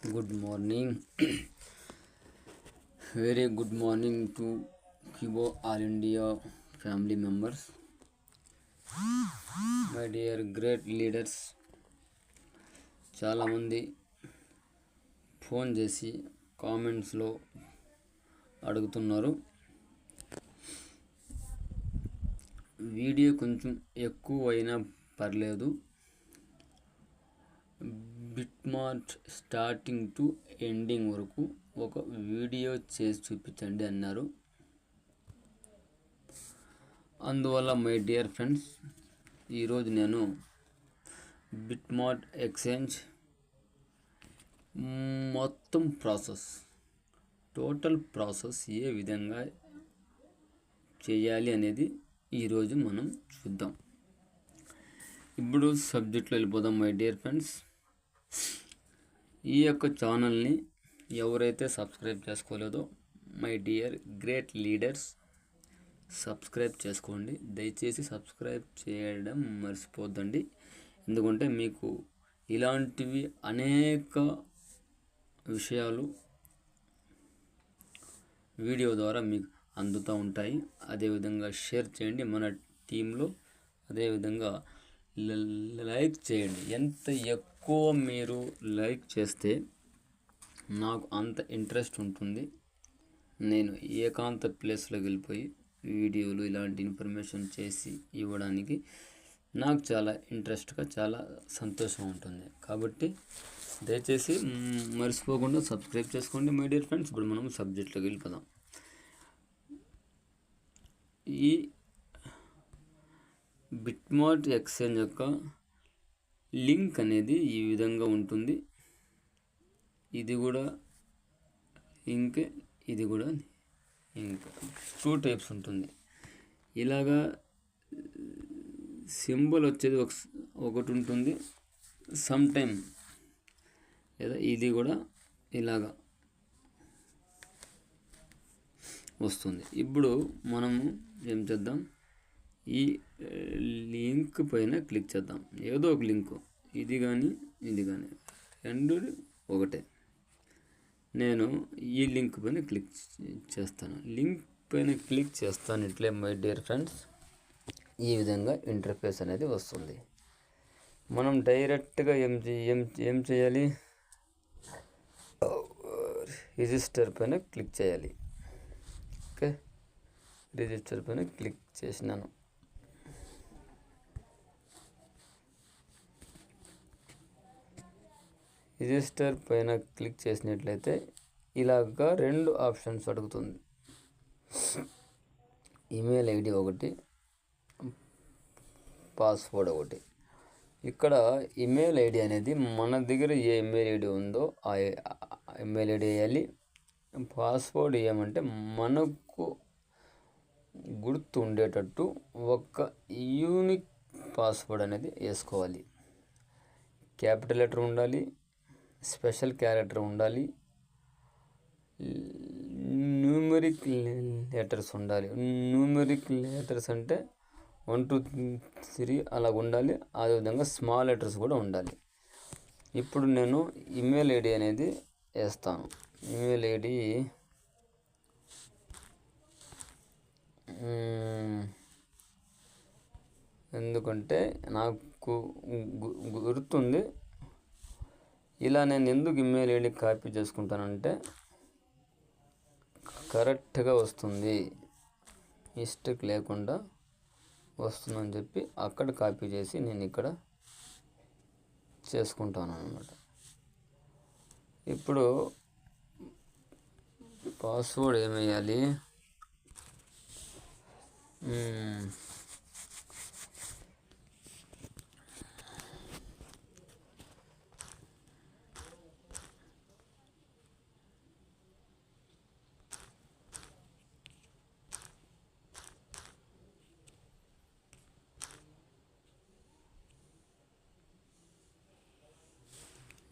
Good morning. Very good morning to Kibo All India family members. My dear great leaders, చాలామంది phone చేసి కామెంట్స్లో అడుగుతున్నారు. Video కొంచెం ఎక్కువైనా పర్లేదు, బిట్మార్ట్ స్టార్టింగ్ టు ఎండింగ్ వరకు ఒక వీడియో చేసి చూపించండి అన్నారు. అందువల్ల మై డియర్ ఫ్రెండ్స్, ఈరోజు నేను బిట్మార్ట్ ఎక్స్చేంజ్ మొత్తం టోటల్ ప్రాసెస్ ఏ విధంగా చేయాలి అనేది ఈరోజు మనం చూద్దాం. ఇప్పుడు సబ్జెక్ట్లో వెళ్ళిపోదాం. మై డియర్ ఫ్రెండ్స్, ఈ యొక్క ఛానల్ని ఎవరైతే సబ్స్క్రైబ్ చేసుకోలేదో my dear great leaders, subscribe చేసుకోండి. దయచేసి సబ్స్క్రైబ్ చేయడం మర్చిపోద్దండి. ఎందుకంటే మీకు ఇలాంటివి అనేక విషయాలు వీడియో ద్వారా మీకు అందుతూ ఉంటాయి. అదేవిధంగా షేర్ చేయండి మన టీంలో. అదేవిధంగా లైక్ చేయండి. ఎంత ఎక్కువ మీరు లైక్ చేస్తే నాకు అంత ఇంట్రెస్ట్ ఉంటుంది. నేను ఏకాంత ప్లేస్లోకి వెళ్ళిపోయి వీడియోలు ఇలాంటి ఇన్ఫర్మేషన్ చేసి ఇవ్వడానికి నాకు చాలా ఇంట్రెస్ట్గా, చాలా సంతోషం ఉంటుంది. కాబట్టి దయచేసి మర్చిపోకుండా సబ్స్క్రైబ్ చేసుకోండి మై డియర్ ఫ్రెండ్స్. ఇప్పుడు మనం సబ్జెక్ట్లోకి వెళ్ళిపోదాం. ఈ బిట్మార్ట్ ఎక్స్చేంజ్ యొక్క లింక్ అనేది ఈ విధంగా ఉంటుంది. ఇది కూడా ఇంకే, ఇది కూడా ఇంకా 2 టైప్స్ ఉంటుంది. ఇలాగా సింబల్ వచ్చేది ఒకటి ఉంటుంది సమ్ టైమ్, లేదా ఇది కూడా ఇలాగా వస్తుంది. ఇప్పుడు మనము ఏం చేద్దాం, ఈ లింక్ పైన క్లిక్ చేద్దాం. ఏదో ఒక లింకు, ఇది కానీ ఇది కానీ రెండు ఒకటే. నేను ఈ లింక్ పైన క్లిక్ చేస్తాను. లింక్ పైన క్లిక్ చేస్తాను. ఇట్లే మై డియర్ ఫ్రెండ్స్, ఈ విధంగా ఇంటర్ఫేస్ అనేది వస్తుంది. మనం డైరెక్ట్గా ఏం చేయాలి, రిజిస్టర్ పైన క్లిక్ చేయాలి. ఓకే, రిజిస్టర్ పైన క్లిక్ చేసినాను. రిజిస్టర్ పైన క్లిక్ చేసినట్లయితే ఇలాగా 2 ఆప్షన్స్ అడుగుతుంది. ఈమెయిల్ ఐడి ఒకటి, పాస్వర్డ్ ఒకటి. ఇక్కడ ఈమెయిల్ ఐడి అనేది మన దగ్గర ఏ ఈమెయిల్ ఐడి ఉందో ఆ ఈమెయిల్ ఐడి వేయాలి. పాస్వర్డ్ ఏమంటే మనకు గుర్తు ఉండేటట్టు ఒక యూనిక్ పాస్వర్డ్ అనేది వేసుకోవాలి. క్యాపిటల్ లెటర్ ఉండాలి, స్పెషల్ క్యారెక్టర్ ఉండాలి, న్యూమరిక్ లెటర్స్ ఉండాలి. న్యూమరిక్ లెటర్స్ అంటే 1 2 3 అలా ఉండాలి. అదేవిధంగా స్మాల్ లెటర్స్ కూడా ఉండాలి. ఇప్పుడు నేను ఈమెయిల్ ఐడి అనేది వేస్తాను. ఈమెయిల్ ఐడి ఎందుకంటే నాకు గుర్తుంది. ఇలా నేను ఎందుకు ఈమెయిల్ ఐడి కాపీ చేసుకుంటానంటే కరెక్ట్గా వస్తుంది, మిస్టేక్ లేకుండా వస్తుందని చెప్పి అక్కడ కాపీ చేసి నేను ఇక్కడ చేసుకుంటాను అన్నమాట. ఇప్పుడు పాస్వర్డ్ ఏమేయాలి,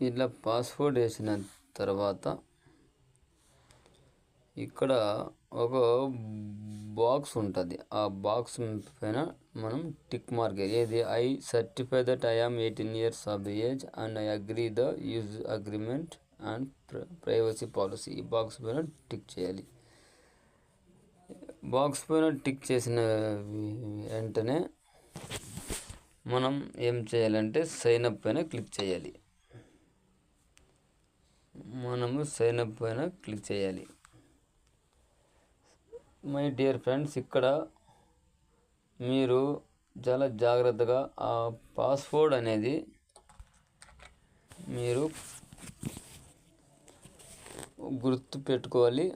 ఇలా పాస్వర్డ్ వేసిన తర్వాత ఇక్కడ ఒక బాక్స్ ఉంటుంది. ఆ బాక్స్ పైన మనం టిక్ మార్క్, ఏది I certify that I am 18 years of the age and I agree the use agreement and privacy policy ఈ బాక్స్ పైన టిక్ చేయాలి. బాక్స్ పైన టిక్ చేసిన వెంటనే మనం ఏం చేయాలంటే సైన్ అప్ పైన క్లిక్ చేయాలి. మై డియర్ ఫ్రెండ్స్, ఇక్కడ మీరు చాలా జాగ్రత్తగా ఆ పాస్వర్డ్ అనేది మీరు గుర్తు పెట్టుకోవాలి,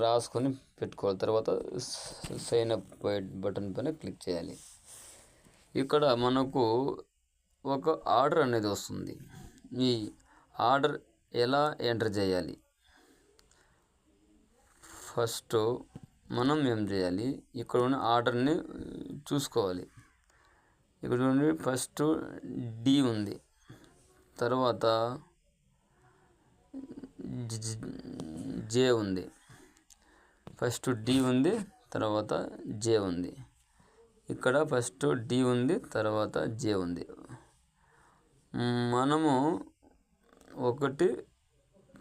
రాసుకొని పెట్టుకోవాలి. తర్వాత సైన్ అప్ బటన్ పైన క్లిక్ చేయాలి. ఇక్కడ మనకు ఒక ఆర్డర్ అనేది వస్తుంది. ఈ ఆర్డర్ ఎలా ఎంటర్ చేయాలి? ఫస్ట్ మనం ఏం చేయాలి, ఇక్కడ ఉన్న ఆర్డర్ని చూసుకోవాలి. ఇక్కడ నుండి ఫస్ట్ డి ఉంది, తర్వాత జే ఉంది. ఫస్ట్ డి ఉంది, తర్వాత జే ఉంది. ఇక్కడ ఫస్ట్ డి ఉంది, తర్వాత జే ఉంది. మనము 1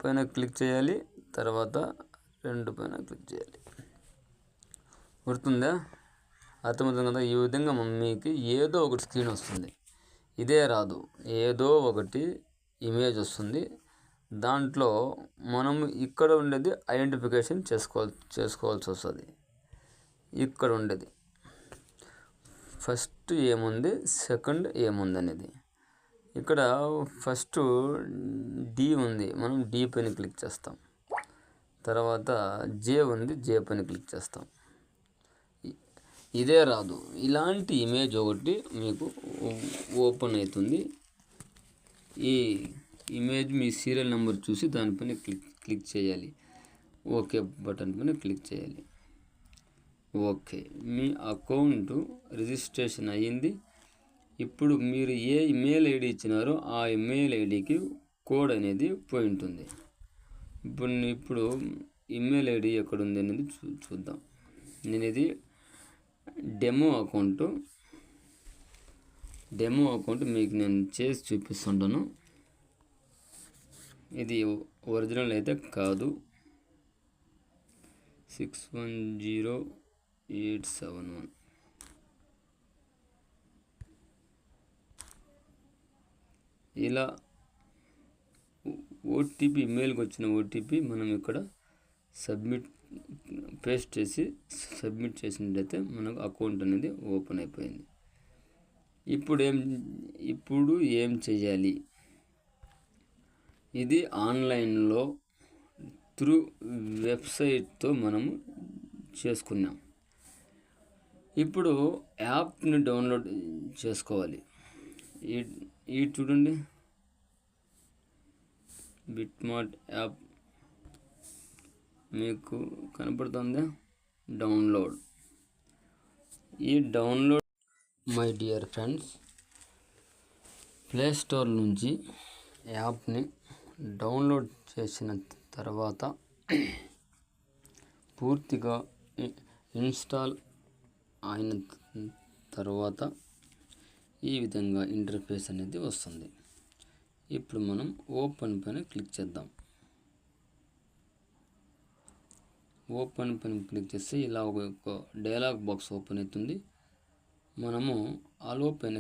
పైన క్లిక్ చేయాలి, తర్వాత 2 పైన క్లిక్ చేయాలి. గుర్తుందా? అర్థమవుతుంది కదా? ఈ విధంగా మీకు ఏదో ఒకటి స్క్రీన్ వస్తుంది. ఇదే రాదు, ఏదో ఒకటి ఇమేజ్ వస్తుంది. దాంట్లో మనం ఇక్కడ ఉండేది ఐడెంటిఫికేషన్ చేసుకోవాల్సి వస్తుంది. ఇక్కడ ఉండేది ఫస్ట్ ఏముంది, సెకండ్ ఏముంది అనేది. ఇక్కడ ఫస్ట్ డి ఉంది, మనం డి పైన క్లిక్ చేస్తాం. తర్వాత జే ఉంది, జే పైన క్లిక్ చేస్తాం. ఇదే రాదు, ఇలాంటి ఇమేజ్ ఒకటి మీకు ఓపెన్ అవుతుంది. ఈ ఇమేజ్ మీ సీరియల్ నెంబర్ చూసి దానిపైన క్లిక్ చేయాలి. ఓకే బటన్ పైన క్లిక్ చేయాలి. ఓకే, మీ అకౌంట్ రిజిస్ట్రేషన్ అయ్యింది. ఇప్పుడు మీరు ఏ ఇమెయిల్ ఐడి ఇచ్చినారో ఆ ఇమెయిల్ ఐడికి కోడ్ అనేది పోయి ఉంటుంది. ఇప్పుడు ఇమెయిల్ ఐడి ఎక్కడుంది అనేది చూద్దాం. నేను ఇది డెమో అకౌంట్ మీకు నేను చేసి చూపిస్తుంటాను. ఇది ఒరిజినల్ అయితే కాదు. 610871 ఇలా ఓటీపీ, ఇమెయిల్కి వచ్చిన ఓటీపీ మనం ఇక్కడ పేస్ట్ చేసి సబ్మిట్ చేసినట్లయితే మనకు అకౌంట్ అనేది ఓపెన్ అయిపోయింది. ఇప్పుడు ఏం చేయాలి? ఇది ఆన్లైన్లో త్రూ వెబ్సైట్తో మనము చేసుకున్నాం. ఇప్పుడు యాప్ని డౌన్లోడ్ చేసుకోవాలి. ఈ చూడండి, బిట్మార్ట్ యాప్ మీకు కనపడుతుందా? Download. My dear friends, play store నుంచి యాప్ని డౌన్లోడ్ చేసిన తర్వాత పూర్తిగా ఇన్స్టాల్ అయిన తర్వాత ఈ విధంగా ఇంటర్ఫేస్ అనేది వస్తుంది. ఇప్పుడు మనం ఓపెన్ పైన క్లిక్ చేద్దాం. ఓపెన్ పైన క్లిక్ చేస్తే ఇలా ఒక డైలాగ్ బాక్స్ ఓపెన్ అవుతుంది. మనము అలో పైన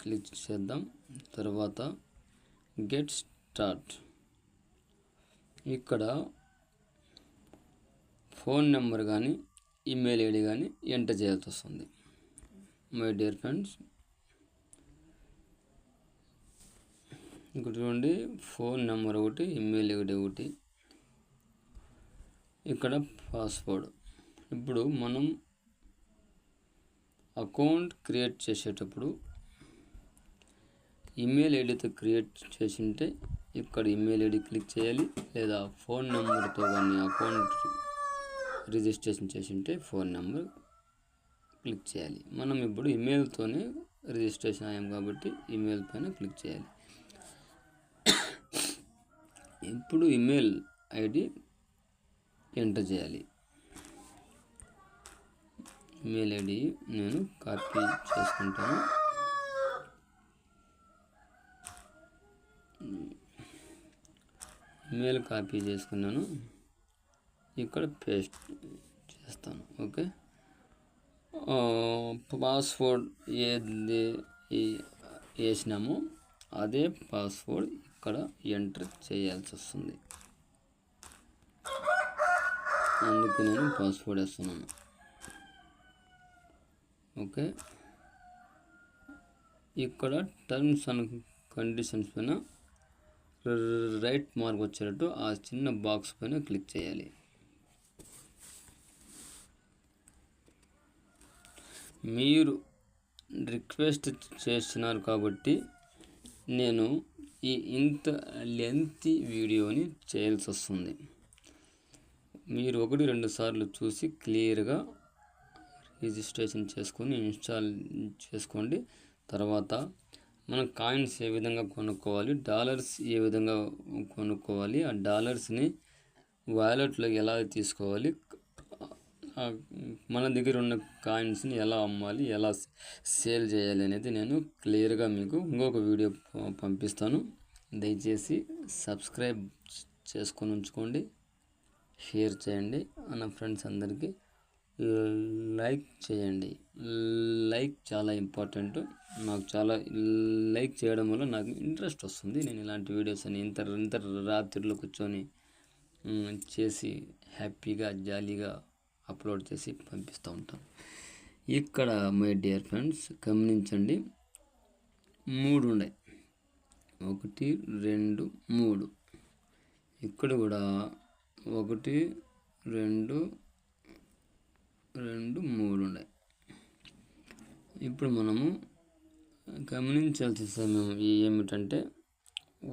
క్లిక్ చేద్దాం. తర్వాత గెట్ స్టార్ట్. ఇక్కడ ఫోన్ నెంబర్ కానీ ఈమెయిల్ ఐడి కానీ ఎంటర్ చేయాల్సి వస్తుంది. మై డియర్ ఫ్రెండ్స్, ఇక్కడ చూడండి, ఫోన్ నెంబర్ ఒకటి, ఈమెయిల్ ఐడి ఒకటి, ఇక్కడ పాస్వర్డ్. ఇప్పుడు మనం అకౌంట్ క్రియేట్ చేసేటప్పుడు ఈమెయిల్ ఐడితో క్రియేట్ చేసింటే ఇక్కడ ఈమెయిల్ ఐడి క్లిక్ చేయాలి, లేదా ఫోన్ నెంబర్తో కానీ అకౌంట్ రిజిస్ట్రేషన్ చేసింటే ఫోన్ నెంబర్ క్లిక్ చేయాలి. మనం ఇప్పుడు ఈమెయిల్తోనే రిజిస్ట్రేషన్ అయ్యాం కాబట్టి ఈమెయిల్ పైన క్లిక్ చేయాలి. ఇప్పుడు ఈమెయిల్ ఐడి ఎంటర్ చేయాలి. ఈమెయిల్ ఐడి నేను కాపీ చేసుకుంటాను. ఈమెయిల్ కాపీ చేసుకున్నాను, ఇక్కడ పేస్ట్ చేస్తాను. ఓకే, పాస్వర్డ్ ఏది వేసినామో అదే పాస్వర్డ్ ఇక్కడ ఎంటర్ చేయాల్సి వస్తుంది. అందుకే నేను పాస్వర్డ్ వేస్తున్నాను. ఓకే, ఇక్కడ టర్మ్స్ అండ్ కండిషన్స్ పైన రైట్ మార్క్ వచ్చేటట్టు ఆ చిన్న బాక్స్ పైన క్లిక్ చేయాలి. మీరు రిక్వెస్ట్ చేస్తున్నారు కాబట్టి నేను ఇంత లెంతీ వీడియోని చేయాల్సి వస్తుంది. మీరు 1-2 సార్లు చూసి క్లియర్గా రిజిస్ట్రేషన్ చేసుకొని ఇన్స్టాల్ చేసుకోండి. తర్వాత మనం కాయిన్స్ ఏ విధంగా కొనుక్కోవాలి, డాలర్స్ ఏ విధంగా కొనుక్కోవాలి, ఆ డాలర్స్ని వాలెట్లోకి ఎలా తీసుకోవాలి, మన దగ్గర ఉన్న కాయిన్స్ని ఎలా అమ్మాలి, ఎలా సేల్ చేయాలి అనేది నేను క్లియర్గా మీకు ఇంకొక వీడియో పంపిస్తాను. దయచేసి సబ్స్క్రైబ్ చేసుకొని ఉంచుకోండి, షేర్ చేయండి, నా ఫ్రెండ్స్ అందరికీ లైక్ చేయండి. లైక్ చాలా ఇంపార్టెంట్. నాకు చాలా లైక్ చేయడం వల్ల నాకు ఇంట్రెస్ట్ వస్తుంది. నేను ఇలాంటి వీడియోస్ అని ఇంత రాత్రిలో కూర్చొని చేసి హ్యాపీగా జాలీగా అప్లోడ్ చేసి పంపిస్తూ ఉంటాను. ఇక్కడ మై డియర్ ఫ్రెండ్స్ గమనించండి, 3 ఉన్నాయి. 1, 2, 3. ఇక్కడ కూడా 1, 2, 3 ఉన్నాయి. ఇప్పుడు మనము గమనించాల్సిన సమయం ఏమిటంటే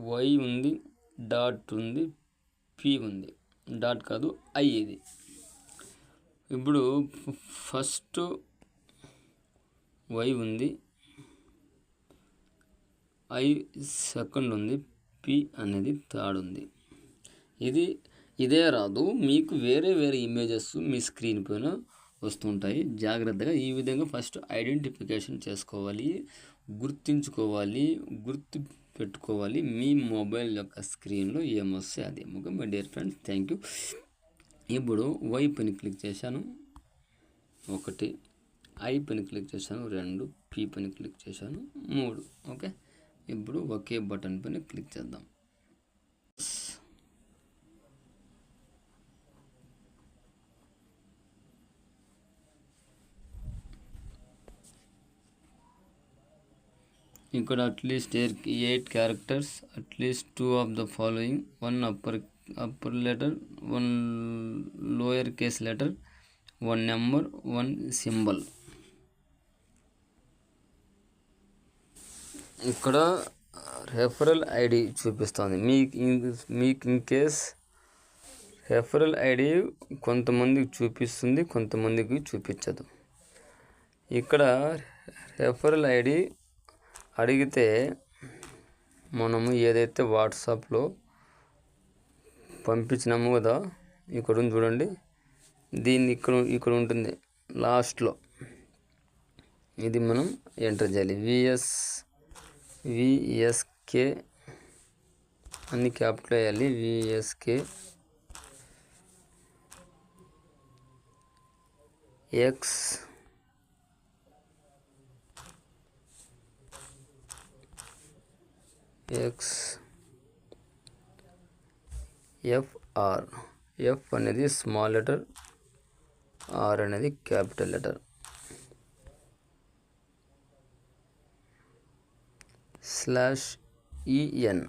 వై ఉంది, డాట్ ఉంది, పి ఉంది. డాట్ కాదు, ఐ. ఇది ఇప్పుడు ఫస్ట్ వై ఉంది, ఐ సెకండ్ ఉంది, పి అనేది థర్డ్ ఉంది. ఇదే రాదు, మీకు వేరే ఇమేజెస్ మీ స్క్రీన్ పైన వస్తుంటాయి. జాగ్రత్తగా ఈ విధంగా ఫస్ట్ ఐడెంటిఫికేషన్ చేసుకోవాలి, గుర్తించుకోవాలి, గుర్తు పెట్టుకోవాలి మీ మొబైల్ యొక్క స్క్రీన్లో ఏమొస్తే అదే. Okay my dear friends, thank you. ఇప్పుడు వై పైన క్లిక్ చేశాను 1, ఐ పైన క్లిక్ చేశాను 2, పి పైన క్లిక్ చేశాను 3. ఓకే, ఇప్పుడు ఒకే బటన్ పైన క్లిక్ చేద్దాం. ఇక్కడ at least 8 characters, at least 2 of the following, 1 upper letter, 1 lower case letter, 1 number, 1 symbol. ఇక్కడ రెఫరల్ ఐడి చూపిస్తుంది. మీకు ఇన్ కేస్ రెఫరల్ ఐడి కొంతమందికి చూపిస్తుంది, కొంతమందికి చూపించదు. ఇక్కడ రెఫరల్ ఐడి అడిగితే మనము ఏదైతే వాట్సాప్లో పంపించినాము కదా, ఇక్కడ ఉంది చూడండి, దీన్ని ఇక్కడ ఉంటుంది లాస్ట్లో. ఇది మనం ఎంటర్ చేయాలి. విఎస్కే అన్ని క్యాపిటల్ వేయాలి. VSK X FR. ఎఫ్ అనేది స్మాల్ లెటర్, ఆర్ అనేది capital letter. /EN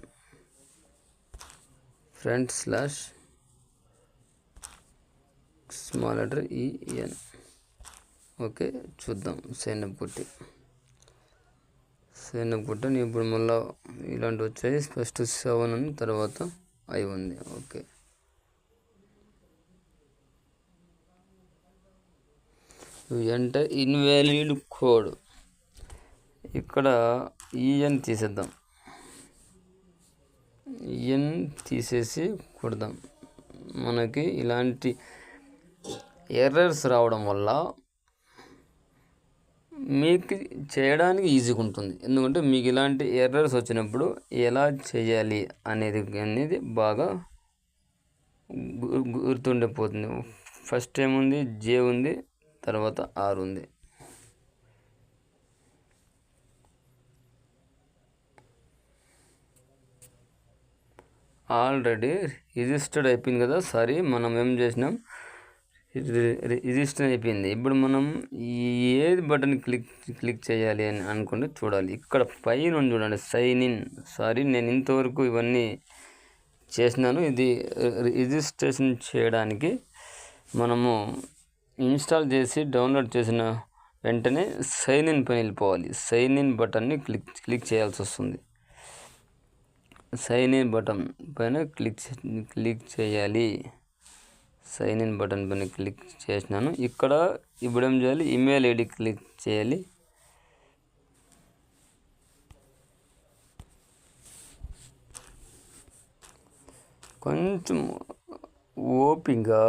front slash small letter EN. Okay, చూద్దాం. సైన్ అప్ కొట్టాను. ఇప్పుడు మళ్ళీ ఇలాంటివి వచ్చాయి. ఫస్ట్ 7 ఉంది, తర్వాత ఐ ఉంది. Okay, enter invalid code. ఇక్కడ EN తీసేద్దాం. EN తీసేసి కొడదాం. మనకి ఇలాంటి ఎర్రర్స్ రావడం వల్ల మీకు చేయడానికి ఈజీగా ఉంటుంది. ఎందుకంటే మీకు ఇలాంటి ఎర్రర్స్ వచ్చినప్పుడు ఎలా చేయాలి అనేది బాగా గుర్తుండిపోతుంది. ఫస్ట్ ఏముంది, జే ఉంది, తర్వాత ఆర్ ఉంది. ఆల్రెడీ రిజిస్టర్డ్ అయిపోయింది కదా. సారీ, మనం ఏం చేసినాం, రిజిస్టర్ అయిపోయింది. ఇప్పుడు మనం ఏది బటన్ క్లిక్ చేయాలి అని అనుకుంటే చూడాలి. ఇక్కడ పైన ఉంది చూడండి, సైన్ ఇన్. సారీ, నేను ఇంతవరకు ఇవన్నీ చేసినాను. ఇది రిజిస్ట్రేషన్ చేయడానికి మనము ఇన్స్టాల్ చేసి డౌన్లోడ్ చేసిన వెంటనే సైన్ ఇన్ పైన వెళ్ళిపోవాలి. సైన్ ఇన్ బటన్ని క్లిక్ చేయాల్సి వస్తుంది. సైన్ ఇన్ బటన్ పైన క్లిక్ చేయాలి. సైన్ ఇన్ బటన్ పైన క్లిక్ చేసినాను. ఇక్కడ ఇప్పుడు ఏం చేయాలి, ఈమెయిల్ ఐడి క్లిక్ చేయాలి. కొంచెం ఓపికగా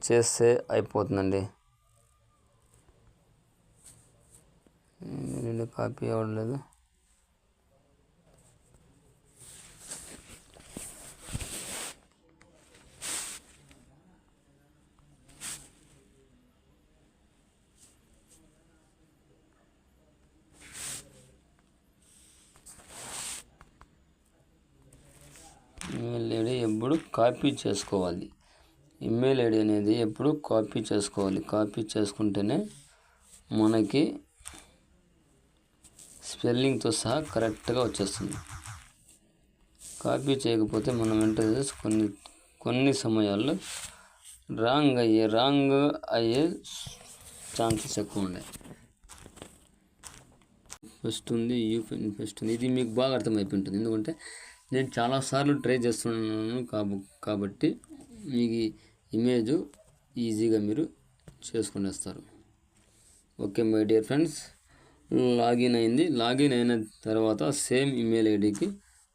చేస్తే అయిపోతుందండి. కాపీ అవ్వలేదు. ఈమెయిల్ ఐడి ఎప్పుడు కాపీ చేసుకోవాలి. ఈమెయిల్ ఐడి అనేది ఎప్పుడు కాపీ చేసుకోవాలి. కాపీ చేసుకుంటేనే మనకి స్పెల్లింగ్తో సహా కరెక్ట్గా వచ్చేస్తుంది. కాపీ చేయకపోతే మనం వెంటనే కొన్ని సమయాల్లో రాంగ్ అయ్యే ఛాన్సెస్ ఎక్కువ ఉన్నాయి. ఫస్ట్ ఉంది, ఫస్ట్ ఉంది. ఇది మీకు బాగా అర్థమైపోయి ఉంటుంది, ఎందుకంటే నేను చాలాసార్లు ట్రై చేస్తున్నాను కాబట్టి మీకు ఇమేజ్ ఈజీగా మీరు చేసుకునేస్తారు. Okay my dear friends, login అయింది. లాగిన్ అయిన తర్వాత సేమ్ ఈమెయిల్ ఐడికి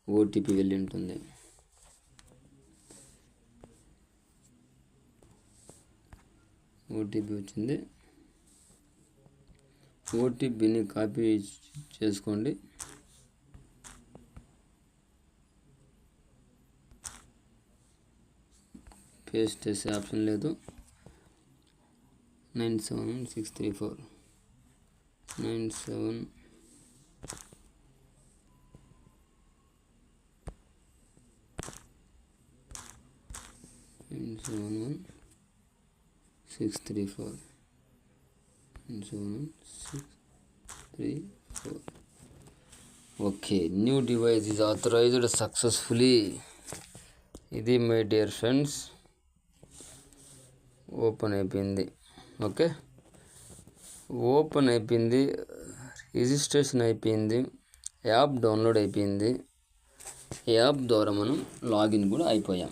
ఓటీపీ వెళ్ళి ఉంటుంది. ఓటీపీ వచ్చింది. ఓటీపీని కాపీ చేసుకోండి. పేస్ట్ చేసే ఆప్షన్ లేదు. 97634 97 971 634 971 634. Okay, new device is authorized successfully. ఇది మై డియర్ ఫ్రెండ్స్ ఓపెన్ అయిపోయింది. ఓకే, ఓపెన్ అయిపోయింది, రిజిస్ట్రేషన్ అయిపోయింది, యాప్ డౌన్లోడ్ అయిపోయింది. యాప్ ద్వారా మనం లాగిన్ కూడా అయిపోయాం.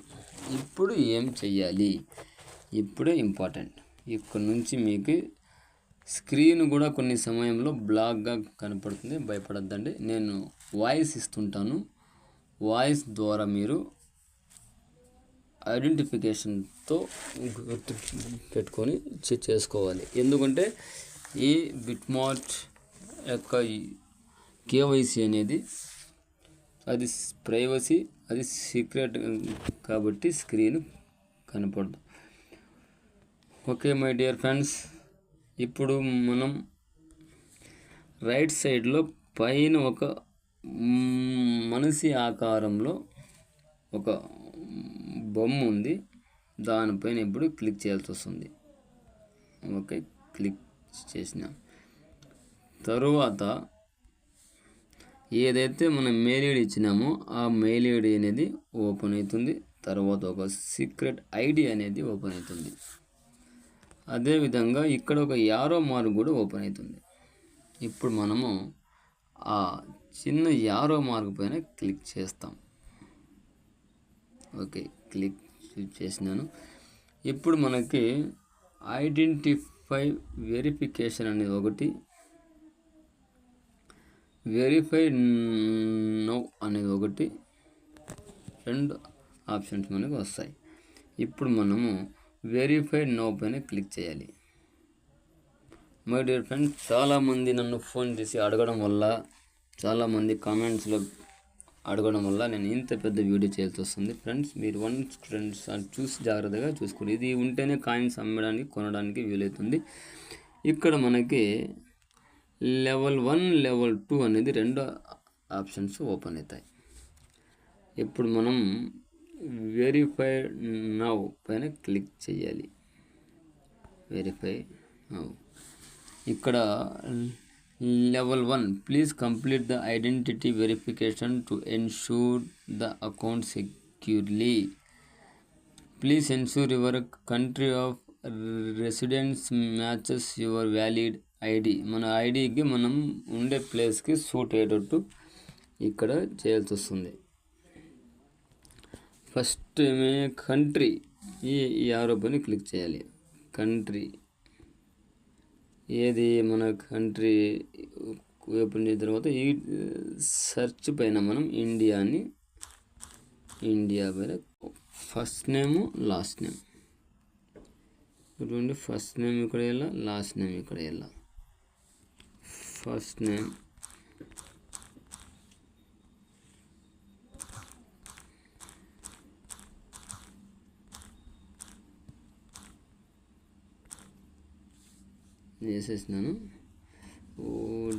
ఇప్పుడు ఏం చెయ్యాలి, ఇప్పుడే ఇంపార్టెంట్. ఇక్కడ నుంచి మీకు స్క్రీన్ కూడా కొన్ని సమయంలో బ్లాక్గా కనపడుతుంది, భయపడద్దండి. నేను వాయిస్ ఇస్తుంటాను, వాయిస్ ద్వారా మీరు ఐడెంటిఫికేషన్తో గుర్తు పెట్టుకొని చేసుకోవాలి. ఎందుకంటే ఈ బిట్మార్ట్ యొక్క కేవైసీ అనేది అది ప్రైవసీ, అది సీక్రెట్ కాబట్టి స్క్రీన్ కనపడదు. ఓకే మై డియర్ ఫ్రెండ్స్, ఇప్పుడు మనం రైట్ సైడ్లో పైన ఒక మనిషి ఆకారంలో ఒక బొమ్మ ఉంది, దానిపైన ఇప్పుడు క్లిక్ చేయాల్సి వస్తుంది. ఓకే, క్లిక్ చేసిన తరువాత ఏదైతే మనం మెయిల్ ఐడి ఇచ్చినామో ఆ మెయిల్ ఐడి అనేది ఓపెన్ అవుతుంది. తర్వాత ఒక సీక్రెట్ ఐడి అనేది ఓపెన్ అవుతుంది. అదేవిధంగా ఇక్కడ ఒక యారో మార్క్ కూడా ఓపెన్ అవుతుంది. ఇప్పుడు మనము ఆ చిన్న యారో మార్క్ పైన క్లిక్ చేస్తాం. ఓకే, క్లిక్ చేసినాను. ఇప్పుడు మనకి ఐడెంటిఫై వెరిఫికేషన్ అనేది ఒకటి, వెరిఫై నౌ అనేది ఒకటి, రెండు ఆప్షన్స్ మనకు వస్తాయి. ఇప్పుడు మనము వెరిఫై నౌ పైన క్లిక్ చేయాలి. మై డియర్ ఫ్రెండ్స్, చాలామంది నన్ను ఫోన్ చేసి అడగడం వల్ల చాలామంది కామెంట్స్లో అడగడం వల్ల నేను ఇంత పెద్ద వీడియో చేయాల్సి వస్తుంది ఫ్రెండ్స్. మీరు ఫ్రెండ్స్ చూసి జాగ్రత్తగా చూసుకోండి. ఇది ఉంటేనే కాయిన్స్ అమ్మడానికి కొనడానికి వీలవుతుంది. ఇక్కడ మనకి లెవెల్ 1 లెవెల్ 2 అనేది 2 ఆప్షన్స్ ఓపెన్ అవుతాయి. ఇప్పుడు మనం వెరిఫై నౌ పైన క్లిక్ చేయాలి. Verify now. ఇక్కడ level 1 please complete the identity verification to ensure the account securely. Please ensure your country of residence matches your valid ID. మన ఐడికి మనం ఉండే ప్లేస్కి సూట్ అయ్యేటట్టు ఇక్కడ చేయాల్సి వస్తుంది. ఫస్ట్ కంట్రీ ఈ ఆరోపణ క్లిక్ చేయాలి. కంట్రీ ఏది మన కంట్రీ ఓపెన్ చేసిన తర్వాత ఈ సెర్చ్ పైన మనం ఇండియా పైన ఫస్ట్ నేమ్ లాస్ట్ నేమ్ చూడండి. ఫస్ట్ నేమ్ ఇక్కడ వెళ్ళా, లాస్ట్ నేమ్ ఇక్కడ వెళ్ళా. ఫస్ట్ నేమ్ వేసేసినాను.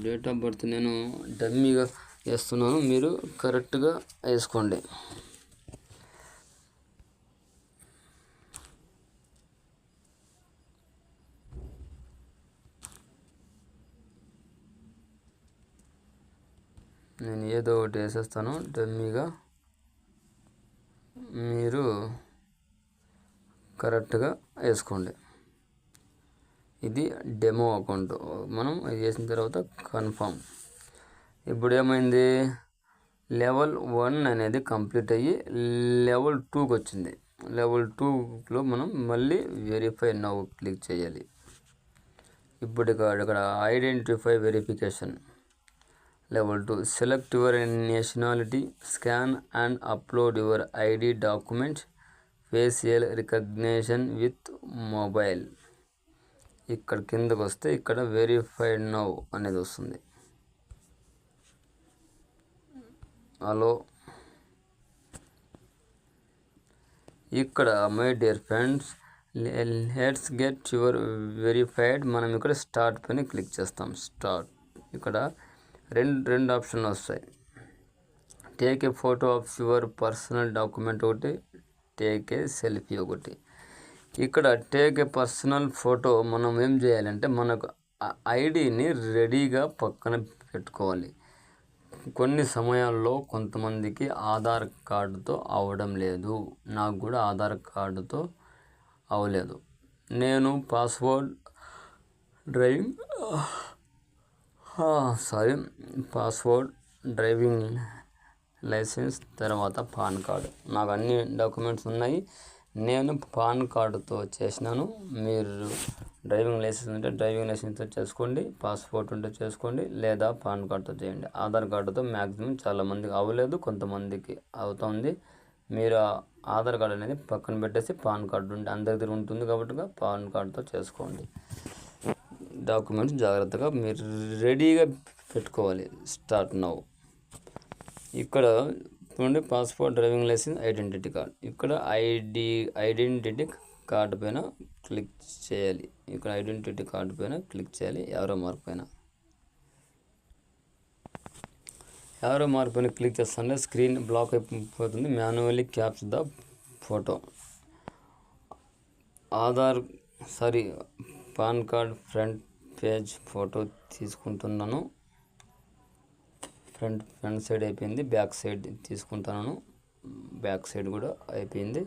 డేట్ ఆఫ్ బర్త్ నేను డమ్మీగా వేస్తున్నాను, మీరు కరెక్ట్గా వేసుకోండి. నేను ఏదో ఒకటి వేసేస్తాను డమ్మీగా, మీరు కరెక్ట్గా వేసుకోండి. ఇది డెమో అకౌంట్. మనం చేసిన తర్వాత కన్ఫర్మ్. ఇప్పుడు ఏమైంది, లెవెల్ 1 అనేది కంప్లీట్ అయ్యి లెవెల్ 2కి వచ్చింది. లెవెల్ 2లో మనం మళ్ళీ వెరిఫై నౌ క్లిక్ చేయాలి. ఇప్పుడు ఇక్కడ identify verification level 2. Select your nationality, scan and upload your ID documents, facial recognition with mobile. ఇక్కడ కిందకు వస్తే ఇక్కడ వెరిఫైడ్ నౌ అనేది వస్తుంది. హలో, ఇక్కడ my dear friends let's get your verified. మనం ఇక్కడ స్టార్ట్ పైన క్లిక్ చేస్తాం. స్టార్ట్. ఇక్కడ రెండు ఆప్షన్లు వస్తాయి. Take a photo of your personal document ఒకటి, టేక్ ఏ సెల్ఫీ ఒకటి. ఇక్కడ టేక్ ఏ పర్సనల్ ఫోటో మనం ఏం చేయాలంటే మనకు ఐడిని రెడీగా పక్కన పెట్టుకోవాలి. కొన్ని సమయాల్లో కొంతమందికి ఆధార్ కార్డుతో అవ్వడం లేదు. నాకు కూడా ఆధార్ కార్డుతో అవ్వలేదు. నేను పాస్వర్డ్ డ్రైవింగ్ లైసెన్స్ తర్వాత పాన్ కార్డు, నాకు అన్ని డాక్యుమెంట్స్ ఉన్నాయి. నేను పాన్ కార్డుతో చేసినాను. మీరు డ్రైవింగ్ లైసెన్స్ ఉంటే డ్రైవింగ్ లైసెన్స్తో చేసుకోండి, పాస్పోర్ట్ ఉంటే చేసుకోండి, లేదా పాన్ కార్డుతో చేయండి. ఆధార్ కార్డుతో మ్యాక్సిమం చాలామందికి అవ్వలేదు, కొంతమందికి అవుతుంది. మీరు ఆధార్ కార్డు అనేది పక్కన పెట్టేసి పాన్ కార్డు ఉంటే అందరి దగ్గర ఉంటుంది కాబట్టి పాన్ కార్డుతో చేసుకోండి. డాక్యుమెంట్స్ జాగ్రత్తగా మీరు రెడీగా పెట్టుకోవాలి. Start now. ఇక్కడ చూడండి, passport, driving licence, identity card. ఇక్కడ ఐడెంటిటీ కార్డు పైన క్లిక్ చేయాలి. ఇక్కడ ఐడెంటిటీ కార్డు పైన క్లిక్ చేయాలి. యారో మార్క్ పైన క్లిక్ చేస్తుంటే స్క్రీన్ బ్లాక్ అయిపోతుంది. Manually capture the photo. PAN card front page photo తీసుకుంటున్నాను. ఫ్రంట్ సైడ్ అయిపోయింది, బ్యాక్ సైడ్ తీసుకుంటున్నాను. బ్యాక్ సైడ్ కూడా అయిపోయింది.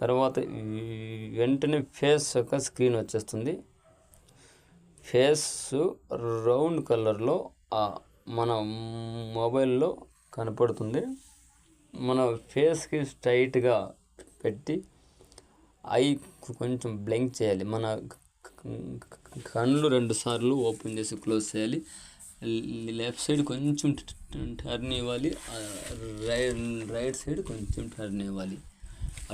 తర్వాత వెంటనే ఫేస్ యొక్క స్క్రీన్ వచ్చేస్తుంది. ఫేస్ రౌండ్ కలర్లో మన మొబైల్లో కనపడుతుంది. మన ఫేస్కి స్ట్రైట్గా పెట్టి ఐ కొంచెం బ్లింక్ చేయాలి. మన కళ్ళు 2 సార్లు ఓపెన్ చేసి క్లోజ్ చేయాలి. లెఫ్ట్ సైడ్ కొంచెం టర్న్ ఇవ్వాలి, రైట్ సైడ్ కొంచెం టర్న్ ఇవ్వాలి.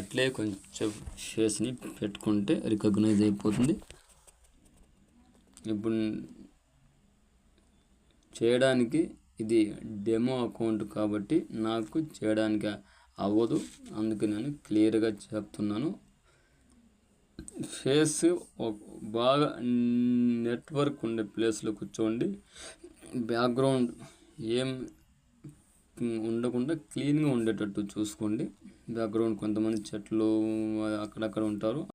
అట్లే కొంచెం ఫేస్ని పెట్టుకుంటే రికగ్నైజ్ అయిపోతుంది. ఇప్పుడు చేయడానికి ఇది డెమో అకౌంట్ కాబట్టి నాకు చేయడానికి అవ్వదు, అందుకే నేను క్లియర్గా చెప్తున్నాను. ఫేస్ బాగా నెట్వర్క్ ఉండే ప్లేస్లో కూర్చోండి. బ్యాక్గ్రౌండ్ ఏం ఉండకుండా క్లీన్గా ఉండేటట్టు చూసుకోండి. బ్యాక్గ్రౌండ్ కొంతమంది చెట్లు అక్కడక్కడ ఉంటారు.